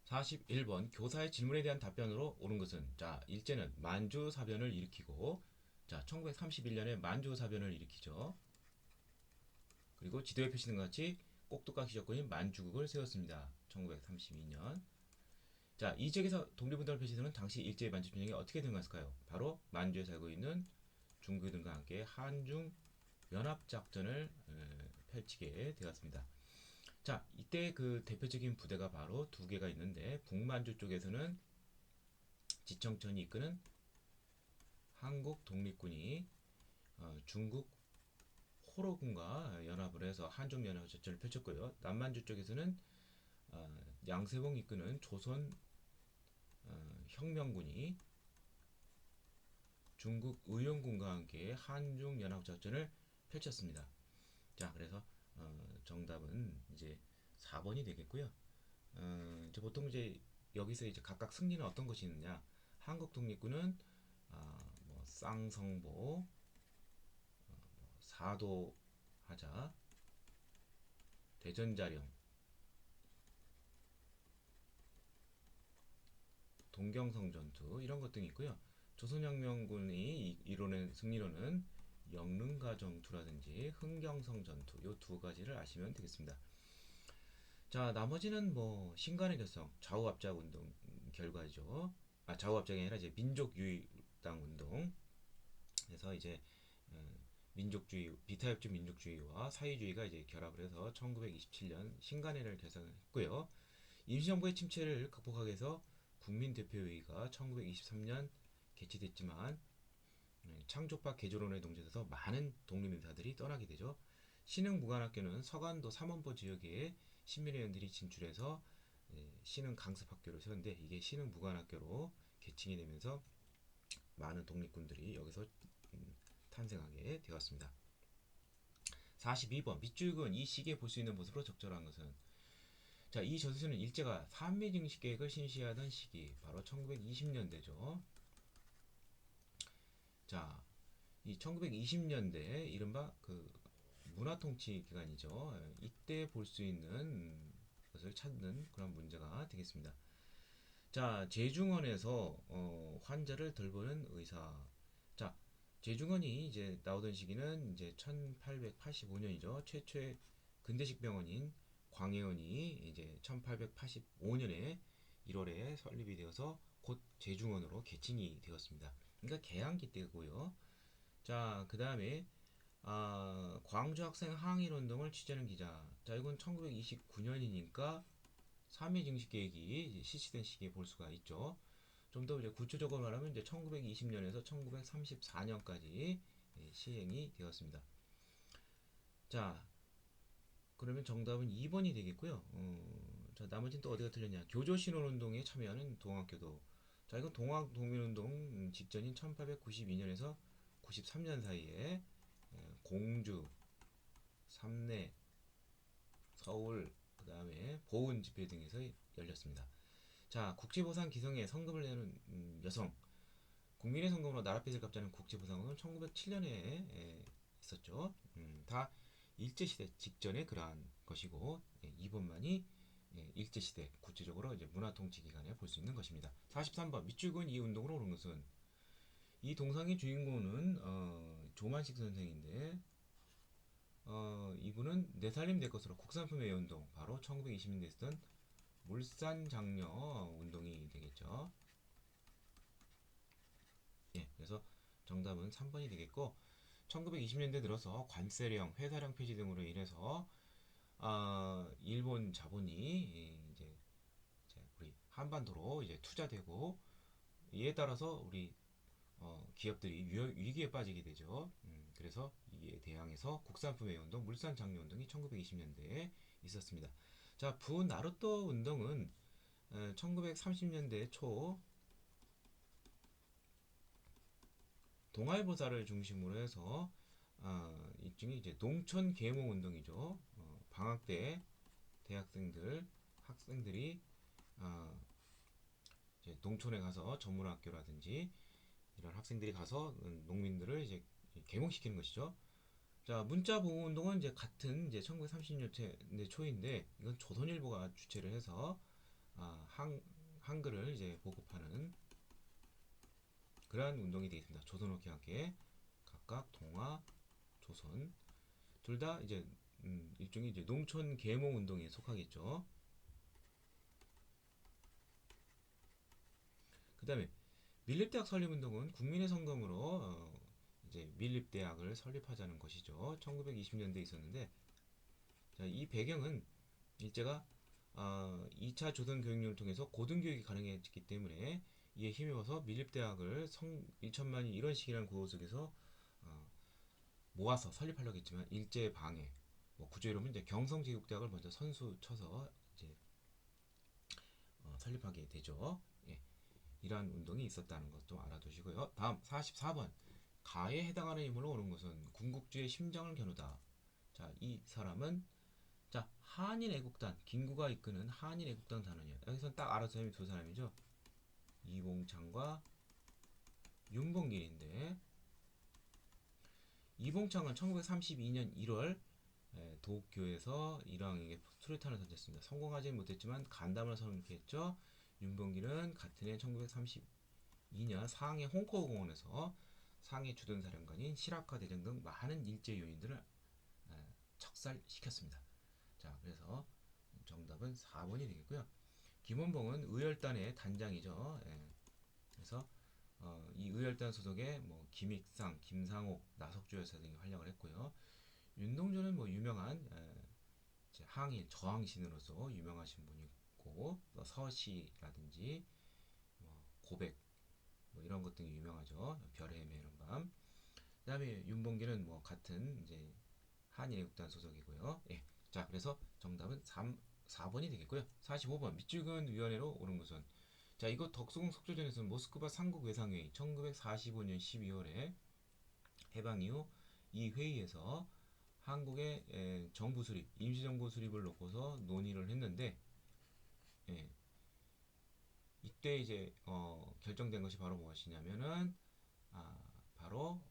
41번 교사의 질문에 대한 답변으로 옳은 것은 자, 일제는 만주사변을 일으키고 자, 1931년에 만주사변을 일으키죠. 그리고 지도에 표시된 것 같이 꼭두각시 정권인 만주국을 세웠습니다. 1932년. 자, 이 지역에서 독립운동을 펼치는 당시 일제의 만주 전쟁이 어떻게 된 것일까요? 바로 만주에 살고 있는 중국들과 함께 한중 연합작전을 펼치게 되었습니다. 자, 이때 그 대표적인 부대가 바로 두 개가 있는데 북만주 쪽에서는 지청천이 이끄는 한국 독립군이 중국 호로군과 연합을 해서 한중 연합작전을 펼쳤고요. 남만주 쪽에서는 양세봉 이끄는 조선 혁명군이 중국 의용군과 함께 한중 연합작전을 펼쳤습니다. 자, 그래서 정답은 이제 4번이 되겠고요. 이제 보통 이제 여기서 이제 각각 승리는 어떤 것이 있느냐? 한국 독립군은 뭐 쌍성보, 사도하자, 대전자령, 동경성 전투 이런 것 등이 있고요. 조선혁명군이 이뤄낸 승리로는 영릉가 전투라든지 흥경성 전투 요 두 가지를 아시면 되겠습니다. 자, 나머지는 뭐 신간의 결성, 좌우압작 운동 결과죠. 좌우압작이 아니라 이제 민족유의당 운동. 그래서 이제 민족주의, 비타협적 민족주의와 사회주의가 이제 결합을 해서 1927년 신간회를 결성했고요. 임시정부의 침체를 극복하기 위해서 국민대표회의가 1923년 개최됐지만 창조파 개조론에 동조돼서 많은 독립인사들이 떠나게 되죠. 신흥무관학교는 서간도 삼원포 지역에 신민회원들이 진출해서 신흥 강습학교를 세웠는데 이게 신흥무관학교로 개칭이 되면서 많은 독립군들이 여기서 탄생하게 되었습니다. 42번 밑줄은 이 시기에 볼 수 있는 모습으로 적절한 것은 자, 이 저수지는 일제가 삼미증식 계획을 실시하던 시기 바로 1920년대죠. 자, 이 1920년대 이른바 그 문화통치 기간이죠. 이때 볼 수 있는 것을 찾는 그런 문제가 되겠습니다. 자, 제중원에서 환자를 돌보는 의사. 자, 제중원이 이제 나오던 시기는 이제 1885년이죠. 최초의 근대식 병원인 광해원이 이제 1885년에 1월에 설립이 되어서 곧 제중원으로 개칭이 되었습니다. 그러니까 개항기 때고요. 자, 그 다음에 광주 학생 항일 운동을 취재하는 기자. 자, 이건 1929년이니까 3회 증식 계획이 실시된 시기에 볼 수가 있죠. 좀 더 이제 구체적으로 말하면 이제 1920년에서 1934년까지 시행이 되었습니다. 자, 그러면 정답은 2번이 되겠고요. 자, 나머지는 또 어디가 틀렸냐? 교조신혼운동에 참여하는 동학교도. 자, 이건 동학독민운동 직전인 1892년에서 93년 사이에 공주, 삼내, 서울, 그 다음에 보은 집회 등에서 열렸습니다. 자, 국제보상 기성에 성금을 내는 여성. 국민의 성금으로 나라 빚을 갚자는 국제보상은 1907년에 있었죠. 다 일제시대 직전에 그러한 것이고, 2번만이 일제시대, 구체적으로 이제 문화통치 기간에 볼 수 있는 것입니다. 43번, 밑줄근 이 운동으로 오른 것은 이 동상의 주인공은 조만식 선생인데, 이분은 내 살림 내 것으로 국산품의 운동, 바로 1920년대에 있었던 물산장려 운동이 되겠죠. 예, 그래서 정답은 3번이 되겠고 1920년대 들어서 관세령, 회사령 폐지 등으로 인해서 일본 자본이 이제 우리 한반도로 이제 투자되고 이에 따라서 우리 기업들이 위기에 빠지게 되죠. 그래서 이에 대항해서 국산품의 운동, 물산 장려 운동이 1920년대에 있었습니다. 자, 부나루토 운동은 1930년대 초 동아일보사를 중심으로 해서 일종의 이제 농촌 계몽 운동이죠. 방학 때 대학생들, 학생들이 이제 농촌에 가서 전문학교라든지 이런 학생들이 가서 농민들을 이제 계몽시키는 것이죠. 자, 문자 보호 운동은 이제 같은 이제 1930년대 초인데 이건 조선일보가 주최를 해서 한글을 이제 보급하는 그러한 운동이 되겠습니다. 조선어과 함께 각각 동아, 조선 둘 다 이제 일종의 이제 농촌 계몽 운동에 속하겠죠. 그다음에 밀립대학 설립운동은 국민의 성금으로 이제 밀립대학을 설립하자는 것이죠. 1920년대에 있었는데, 자, 이 배경은 일제가 2차 조선 교육령을 통해서 고등교육이 가능해졌기 때문에 이에 힘입어서 밀립대학을 1천만이 이런 식이라는 구호 속에서 어, 모아서 설립하려고 했지만 일제 방해, 뭐 구조 이름은 이제 경성제국대학을 먼저 선수 쳐서 이제 설립하게 되죠. 예, 이러한 운동이 있었다는 것도 알아두시고요. 다음 44번 가에 해당하는 인물로 오는 것은 군국주의 심정을 겨누다. 자, 이 사람은 자 한인 애국단 김구가 이끄는 한인 애국단 단원이에요. 여기서 딱 알아두면 두 사람이죠. 이봉창과 윤봉길인데 이봉창은 1932년 1월 도쿄에서 이랑에게 수류탄을 던졌습니다. 성공하지 못했지만 간담을 선언했죠. 윤봉길은 같은 해 1932년 상해 홍콩 공원에서 상해 주둔 사령관인 시라카 대장 등 많은 일제 요인들을 척살시켰습니다. 자, 그래서 정답은 4번이 되겠고요. 김원봉은 의열단의 단장이죠. 예. 그래서 이 의열단 소속의 뭐 김익상, 김상옥, 나석주 여사 등이 활약을 했고요. 윤동주는 뭐 유명한 항일 저항신으로서 유명하신 분이고 서시라든지 뭐 고백 뭐 이런 것 등이 유명하죠. 별의 매운 밤. 그다음에 윤봉기는 뭐 같은 이제 한인애국단 소속이고요. 예. 자, 그래서 정답은 4번이 되겠고요. 45번 밑줄근 위원회로 오른 것은 자, 이거 덕수궁 속조전에서는 모스크바 삼국외상회의 1945년 12월에 해방 이후 이 회의에서 한국의 정부 수립, 임시정부 수립을 놓고서 논의를 했는데 예, 이때 이제 결정된 것이 바로 무엇이냐면은 바로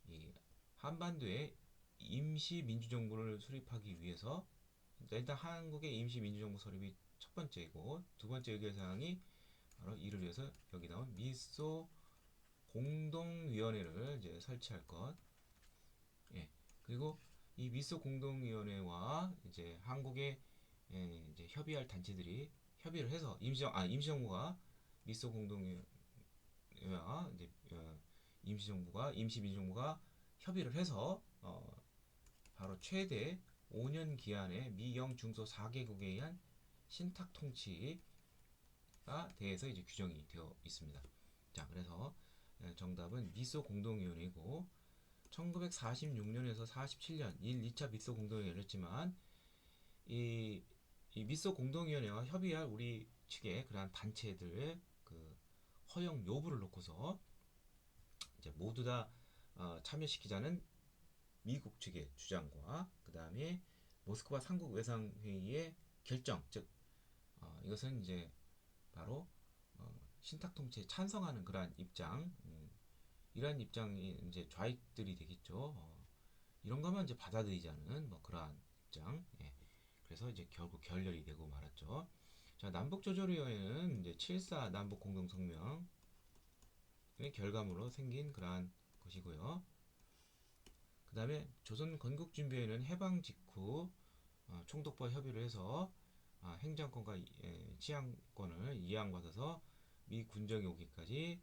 이 한반도에 임시 민주정부를 수립하기 위해서 일단 한국의 임시 민주정부 설립이 첫 번째고 두 번째 의결사항이 바로 이를 위해서 여기 나온 미소 공동위원회를 이제 설치할 것. 예. 그리고 이 미소 공동위원회와 이제 한국의 이제 협의할 단체들이 협의를 해서 임시정부가 미소 공동위와 이제 임시정부가 임시민주정부가 협의를 해서 바로 최대 5년 기한의 미영 중소 4개국에 의한 신탁 통치가 대해서 이제 규정이 되어 있습니다. 자, 그래서 정답은 미소 공동위원회고 1946년에서 47년 2차 미소 공동위원회 열렸지만 이 미소 공동위원회와 협의할 우리 측의 그러한 단체들의 그 허용 여부를 놓고서 이제 모두 다 참여시키자는 미국 측의 주장과 그 다음에 모스크바 삼국 외상 회의의 결정, 즉 이것은 이제 바로 신탁 통치에 찬성하는 그러한 입장, 이러한 입장이 이제 좌익들이 되겠죠. 이런 것만 이제 받아들이지 않은 뭐 그러한 입장. 예. 그래서 이제 결국 결렬이 되고 말았죠. 자, 남북조조위원회는 이제 7.4 남북 공동성명의 결과물로 생긴 그러한 것이고요. 그 다음에 조선 건국준비회는 해방 직후 총독과 협의를 해서 행정권과 치안권을 이양받아서 미 군정이 오기까지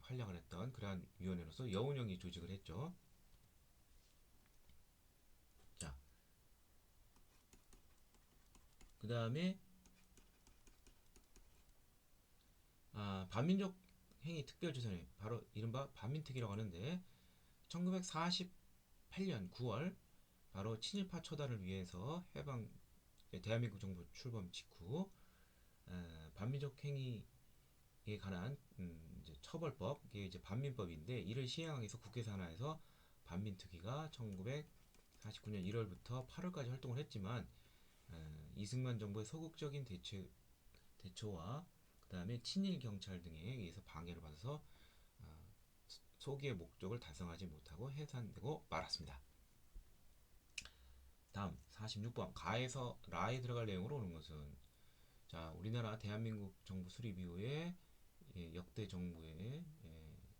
활약을 했던 그러한 위원회로서 여운형이 조직을 했죠. 자, 그 다음에 반민족 행위 특별조사회 바로 이른바 반민특위라고 하는데 1948년 9월 바로 친일파 처단을 위해서 해방 대한민국 정부 출범 직후 반민족 행위에 관한 이제 처벌법 이게 이제 반민법인데 이를 시행하기 위해서 국회 산하에서 반민특위가 1949년 1월부터 8월까지 활동을 했지만 이승만 정부의 소극적인 대처와 그 다음에 친일 경찰 등에 의해서 방해를 받아서 소기의 목적을 달성하지 못하고 해산되고 말았습니다. 다음 46번 가에서 라에 들어갈 내용으로 오는 것은 자, 우리나라 대한민국 정부 수립 이후에 역대 정부의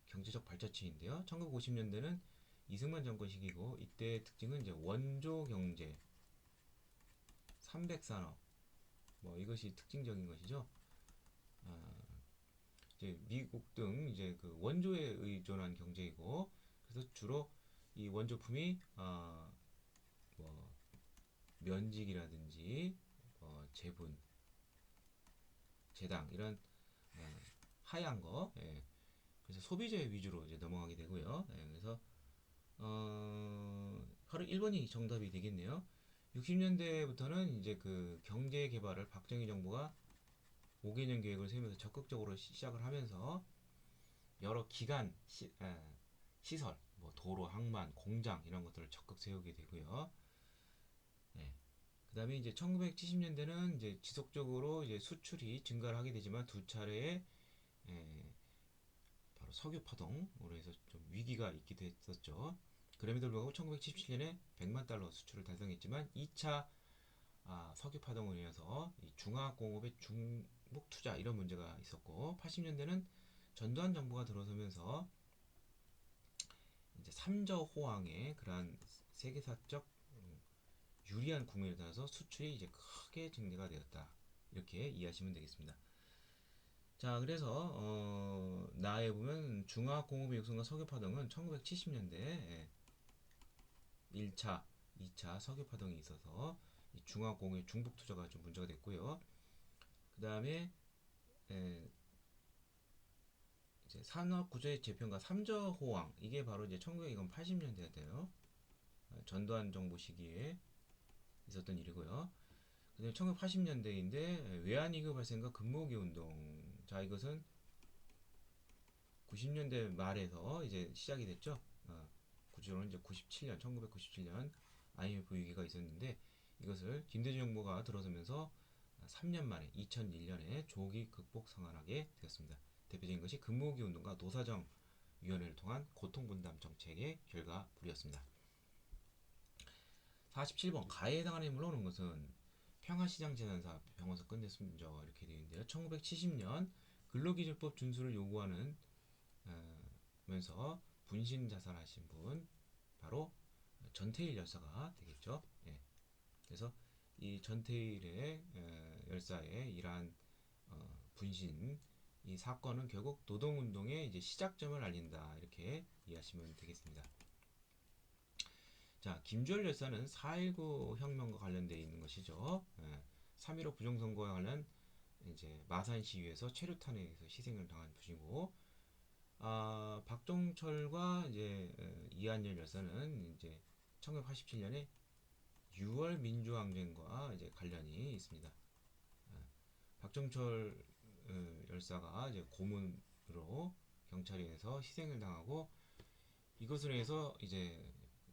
경제적 발자취인데요. 1950년대는 이승만 정권 시기고 이때 특징은 이제 원조 경제, 삼백산업 뭐 이것이 특징적인 것이죠. 아, 이제 미국 등 이제 그 원조에 의존한 경제이고 그래서 주로 이 원조품이 뭐 면직이라든지 제분, 제당 이런 하얀 거, 그래서 소비재 위주로 이제 넘어가게 되고요. 그래서 바로 1번이 정답이 되겠네요. 60년대부터는 이제 그 경제 개발을 박정희 정부가 5개년 계획을 세우면서 적극적으로 시작을 하면서 여러 기관 시설, 뭐 도로, 항만, 공장 이런 것들을 적극 세우게 되고요. 그다음에 이제 1970년대는 이제 지속적으로 이제 수출이 증가를 하게 되지만 두 차례의 바로 석유 파동으로 해서 좀 위기가 있기도 했었죠. 그럼에도 불구하고 1977년에 100만 달러 수출을 달성했지만 2차 석유 파동으로 인해서 이 중화공업의 중복 투자 이런 문제가 있었고 80년대는 전두환 정부가 들어서면서 이제 삼저 호황의 그러한 세계사적 유리한 국면에 따라서 수출이 이제 크게 증대가 되었다. 이렇게 이해하시면 되겠습니다. 자, 그래서 나에 보면 중화공업의 육성과 석유파동은 1970년대 1차, 2차 석유파동이 있어서 중화공업의 중복 투자가 좀 문제가 됐고요. 그 다음에 이제 산업구조의 재편과 삼저호황 이게 바로 이제 1980년대가 돼요. 전두환 정부 시기에 있었던 일이고요. 그다음에 1980년대인데 외환위기 발생과 근무기 운동. 자, 이것은 90년대 말에서 이제 시작이 됐죠. 구조로는 이제 97년, 1997년 IMF 위기가 있었는데 이것을 김대중 정부가 들어서면서 3년 만에 2001년에 조기 극복 상환하게 되었습니다. 대표적인 것이 근무기 운동과 노사정 위원회를 통한 고통분담 정책의 결과물이었습니다. 47번 가해에 해당하는 인물로 오는 것은 평화시장 재단사업 병원서 끝냈습니다. 이렇게 되어 있는데요. 1970년 근로기준법 준수를 요구하는 면서 분신 자살하신 분 바로 전태일 열사가 되겠죠. 그래서 이 전태일의 열사의 이러한 분신 이 사건은 결국 노동운동의 이제 시작점을 알린다 이렇게 이해하시면 되겠습니다. 자, 김주열 열사는 4.19 혁명과 관련되어 있는 것이죠. 3.15 부정선거와 관련 이제 마산 시위에서 최루탄에서 희생을 당한 분이고, 박종철과 이제 이한열 열사는 이제 1987년에 6월 민주항쟁과 이제 관련이 있습니다. 박종철 열사가 이제 고문으로 경찰에 의해서 희생을 당하고 이것으로 해서 이제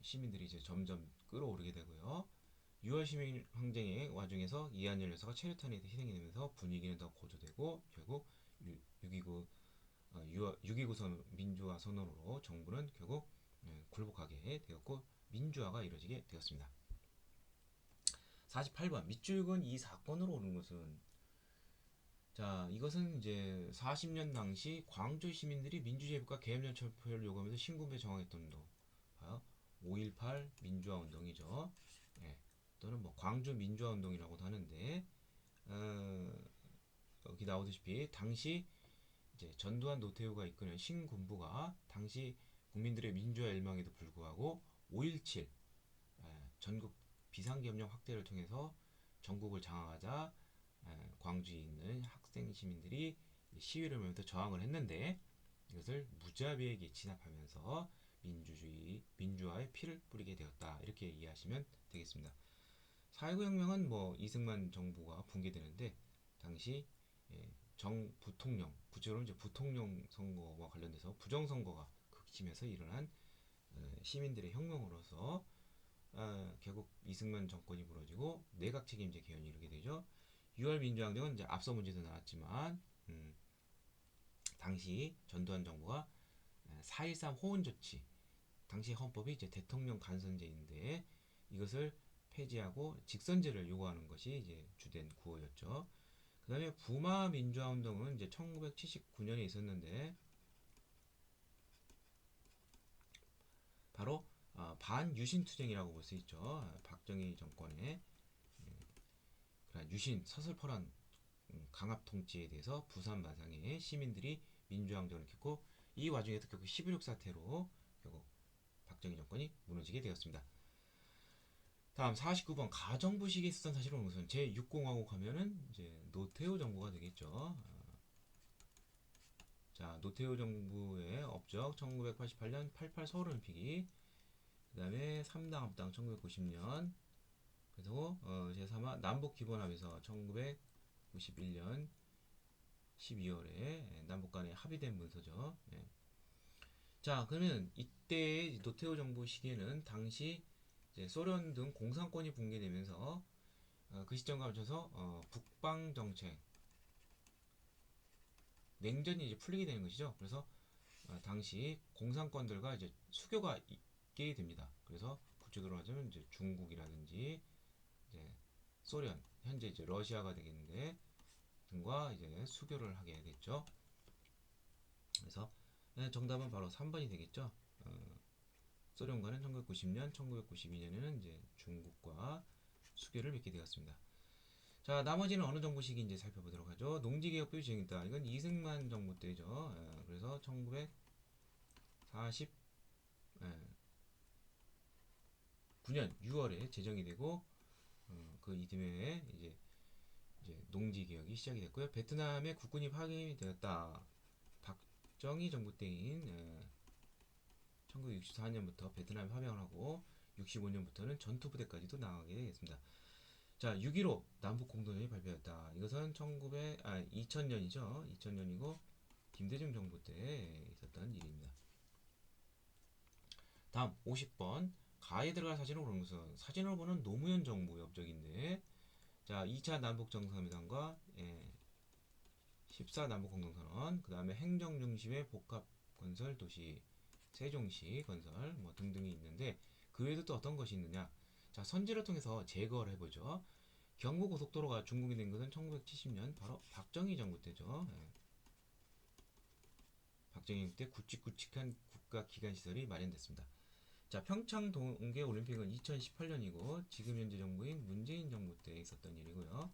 시민들이 이제 점점 끌어오르게 되고요. 6월 시민 항쟁의 와중에서 이한열 여사가 체류탄에 희생이 되면서 분위기는 더 고조되고 결국 6.29 민주화 선언으로 정부는 결국 굴복하게 되었고 민주화가 이루어지게 되었습니다. 48번 밑줄근 이 사건으로 오는 것은 자, 이것은 이제 40년 당시 광주 시민들이 민주제국과 계엄령 철폐를 요구하면서 신군부에 저항했던 운동. 봐요. 5.18 민주화 운동이죠. 또는 뭐 광주 민주화 운동이라고도 하는데 여기 나오듯이 당시 이제 전두환 노태우가 이끄는 신군부가 당시 국민들의 민주화 열망에도 불구하고 5.17 전국 비상계엄령 확대를 통해서 전국을 장악하자 광주에 있는 학생 시민들이 시위를 하면서 저항을 했는데 이것을 무자비하게 진압하면서 민주화에 피를 뿌리게 되었다. 이렇게 이해하시면 되겠습니다. 4.19 혁명은 뭐 이승만 정부가 붕괴되는데 당시 정부통령, 구체적으로 이제 부통령 선거와 관련돼서 부정선거가 극심해서 일어난 시민들의 혁명으로서 결국 이승만 정권이 무너지고 내각 책임제 개헌이 이루게 되죠. 6월 민주항쟁은 이제 앞서 문제도 나왔지만 당시 전두환 정부가 4.13 호원 조치 당시 헌법이 이제 대통령 간선제인데 이것을 폐지하고 직선제를 요구하는 것이 이제 주된 구호였죠. 그 다음에 부마 민주화 운동은 이제 1979년에 있었는데 바로 반유신 투쟁이라고 볼 수 있죠. 박정희 정권의 그런 유신 서슬퍼런 강압 통치에 대해서 부산 마상의 시민들이 민주항쟁을 켰고 이 와중에서 결국 11.6 사태로 결국 박정희 정권이 무너지게 되었습니다. 다음 49번 가정부 시기에 있었던 사실은 무슨 제6공화국 하면은 이제 노태우 정부가 되겠죠. 자, 노태우 정부의 업적 1988년 88 서울올림픽이 그 다음에 3당 합당 1990년 그래서 제3화 남북기본합의서 1991년 12월에 남북 간에 합의된 문서죠. 예. 자, 그러면 이때 노태우 정부 시기에는 당시 이제 소련 등 공산권이 붕괴되면서 그 시점과 맞춰서 북방 정책, 냉전이 이제 풀리게 되는 것이죠. 그래서 당시 공산권들과 이제 수교가 있게 됩니다. 그래서 구체적으로 하자면 이제 중국이라든지 이제 소련, 현재 이제 러시아가 되겠는데 등과 이제 수교를 하게 됐죠. 그래서 정답은 바로 3번이 되겠죠. 소련과는 1990년, 1992년에는 이제 중국과 수교를 맺게 되었습니다. 자, 나머지는 어느 정부 시기인지 살펴보도록 하죠. 농지개혁부의 시행이다. 이건 이승만 정부 때죠. 그래서 1949년 6월에 제정이 되고 그 이듬해에 이제 농지 개혁이 시작이 됐고요. 베트남의 국군이 파견이 되었다. 박정희 정부 때인 1964년부터 베트남에 파병을 하고 65년부터는 전투부대까지도 나가게 되겠습니다. 자, 6.15 남북 공동연이 발표했다. 이것은 2000년이죠. 2000년이고 김대중 정부 때 있었던 일입니다. 다음 50번 가에 들어갈 사진을 고른 것은 사진을 보는 노무현 정부의 업적인데 자, 2차 남북 정상회담과 14 남북 공동선언, 그 다음에 행정 중심의 복합 건설 도시 세종시 건설 뭐 등등이 있는데 그 외에도 또 어떤 것이 있느냐? 자, 선지를 통해서 제거를 해보죠. 경부고속도로가 준공이 된 것은 1970년 바로 박정희 정부 때죠. 박정희 정부 때 굵직굵직한 국가기관시설이 마련됐습니다. 자, 평창 동계올림픽은 2018년이고 지금 현재 정부인 문재인 정부 때 있었던 일이고요.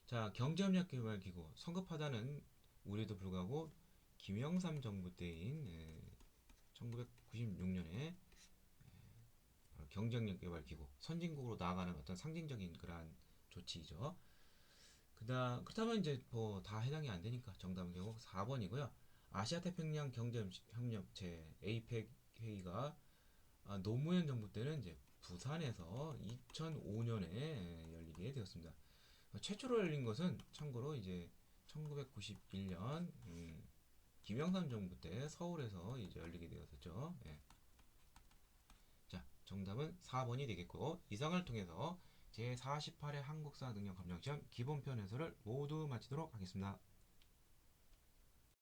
자, 경제협력개발기구 성급하다는 우려도 불구하고 김영삼 정부 때인 1996년에 경제협력개발기구 선진국으로 나아가는 어떤 상징적인 그러한 조치이죠. 그렇다면 이제 뭐 다 해당이 안 되니까 정답은 결국 4번이고요. 아시아태평양 경제협력체 APEC 회의가 노무현 정부 때는 이제 부산에서 2005년에 열리게 되었습니다. 최초로 열린 것은 참고로 이제 1991년 김영삼 정부 때 서울에서 이제 열리게 되었었죠. 예. 자, 정답은 4번이 되겠고 이상을 통해서 제48회 한국사 능력 감정시험 기본편 해설을 모두 마치도록 하겠습니다.